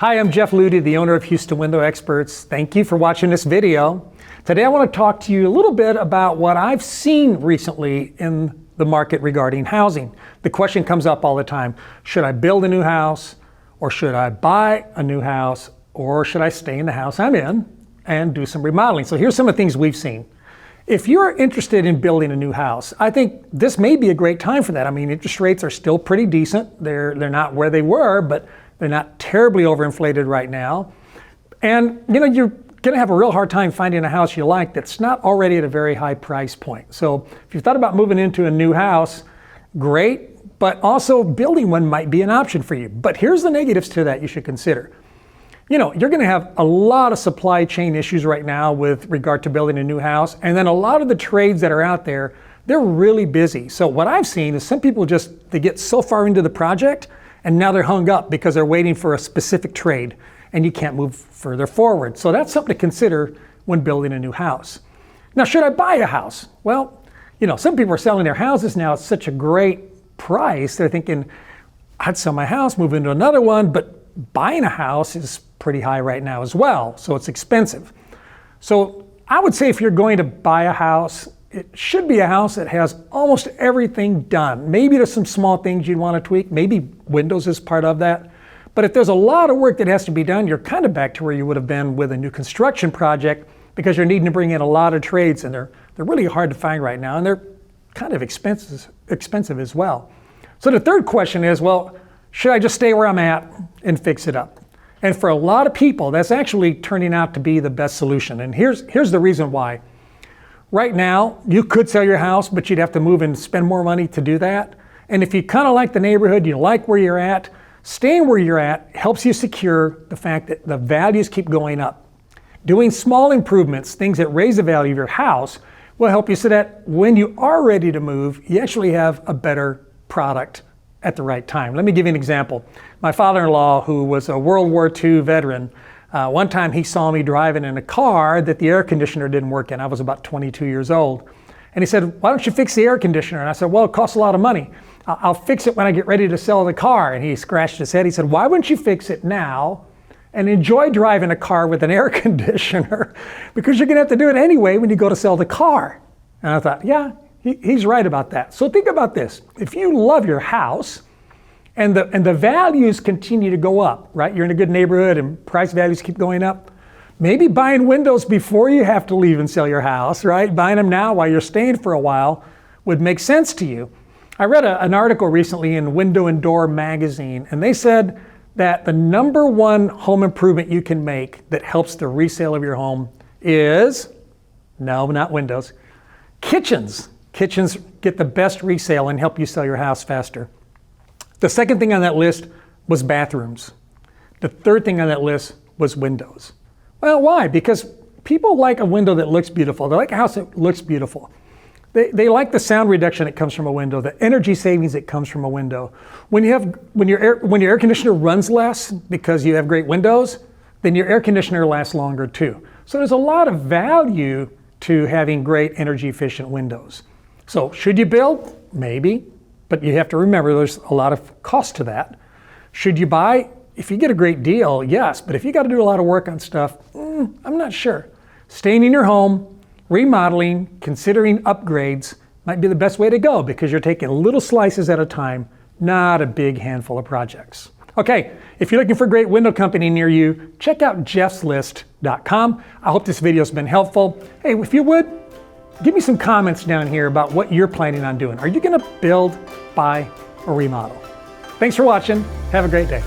Hi, I'm Jeff Ludy, the owner of Houston Window Experts. Thank you for watching this video. Today I want to talk to you a little bit about what I've seen recently in the market regarding housing. The question comes up all the time, should I build a new house, or should I buy a new house, or should I stay in the house I'm in and do some remodeling? So here's some of the things we've seen. If you're interested in building a new house, I think this may be a great time for that. I mean, interest rates are still pretty decent. They're not where they were, but they're not terribly overinflated right now. And you're going to have a real hard time finding a house you like that's not already at a very high price point. So if you thought about moving into a new house, great, but also building one might be an option for you. But here's the negatives to that you should consider. You're going to have a lot of supply chain issues right now with regard to building a new house. And then a lot of the trades that are out there, they're really busy. So what I've seen is some people they get so far into the project and now they're hung up because they're waiting for a specific trade and you can't move further forward. So that's something to consider when building a new house. Now, should I buy a house? Well, some people are selling their houses now at such a great price. They're thinking, I'd sell my house, move into another one, but buying a house is pretty high right now as well, so it's expensive. So I would say if you're going to buy a house, it should be a house that has almost everything done. Maybe there's some small things you'd want to tweak, maybe windows is part of that. But if there's a lot of work that has to be done, you're kind of back to where you would have been with a new construction project because you're needing to bring in a lot of trades and they're really hard to find right now and they're kind of expensive as well. So the third question is, well, should I just stay where I'm at and fix it up? And for a lot of people, that's actually turning out to be the best solution. And here's the reason why. Right now, you could sell your house, but you'd have to move and spend more money to do that. And if you kind of like the neighborhood, you like where you're at, staying where you're at helps you secure the fact that the values keep going up. Doing small improvements, things that raise the value of your house, will help you so that when you are ready to move, you actually have a better product at the right time. Let me give you an example. My father-in-law, who was a World War II veteran, one time he saw me driving in a car that the air conditioner didn't work in. I was about 22 years old. And he said, why don't you fix the air conditioner? And I said, well, it costs a lot of money. I'll fix it when I get ready to sell the car. And he scratched his head. He said, why wouldn't you fix it now and enjoy driving a car with an air conditioner? Because you're going to have to do it anyway when you go to sell the car. And I thought, yeah, he's right about that. So think about this. If you love your house, and the values continue to go up, right? You're in a good neighborhood and price values keep going up. Maybe buying windows before you have to leave and sell your house, right? Buying them now while you're staying for a while would make sense to you. I read an article recently in Window and Door magazine, and they said that the number one home improvement you can make that helps the resale of your home is, no, not windows, kitchens. Kitchens get the best resale and help you sell your house faster. The second thing on that list was bathrooms. The third thing on that list was windows. Well, why? Because people like a window that looks beautiful. They like a house that looks beautiful. They like the sound reduction that comes from a window, the energy savings that comes from a window. When your air conditioner runs less because you have great windows, then your air conditioner lasts longer too. So there's a lot of value to having great energy efficient windows. So should you build? Maybe. But you have to remember there's a lot of cost to that. Should you buy? If you get a great deal, yes. But if you got to do a lot of work on stuff, I'm not sure. Staying in your home, remodeling, considering upgrades might be the best way to go because you're taking little slices at a time, not a big handful of projects. Okay, if you're looking for a great window company near you, check out jeffslist.com. I hope this video has been helpful. Hey, if you would, give me some comments down here about what you're planning on doing. Are you going to build, buy, or remodel? Thanks for watching. Have a great day.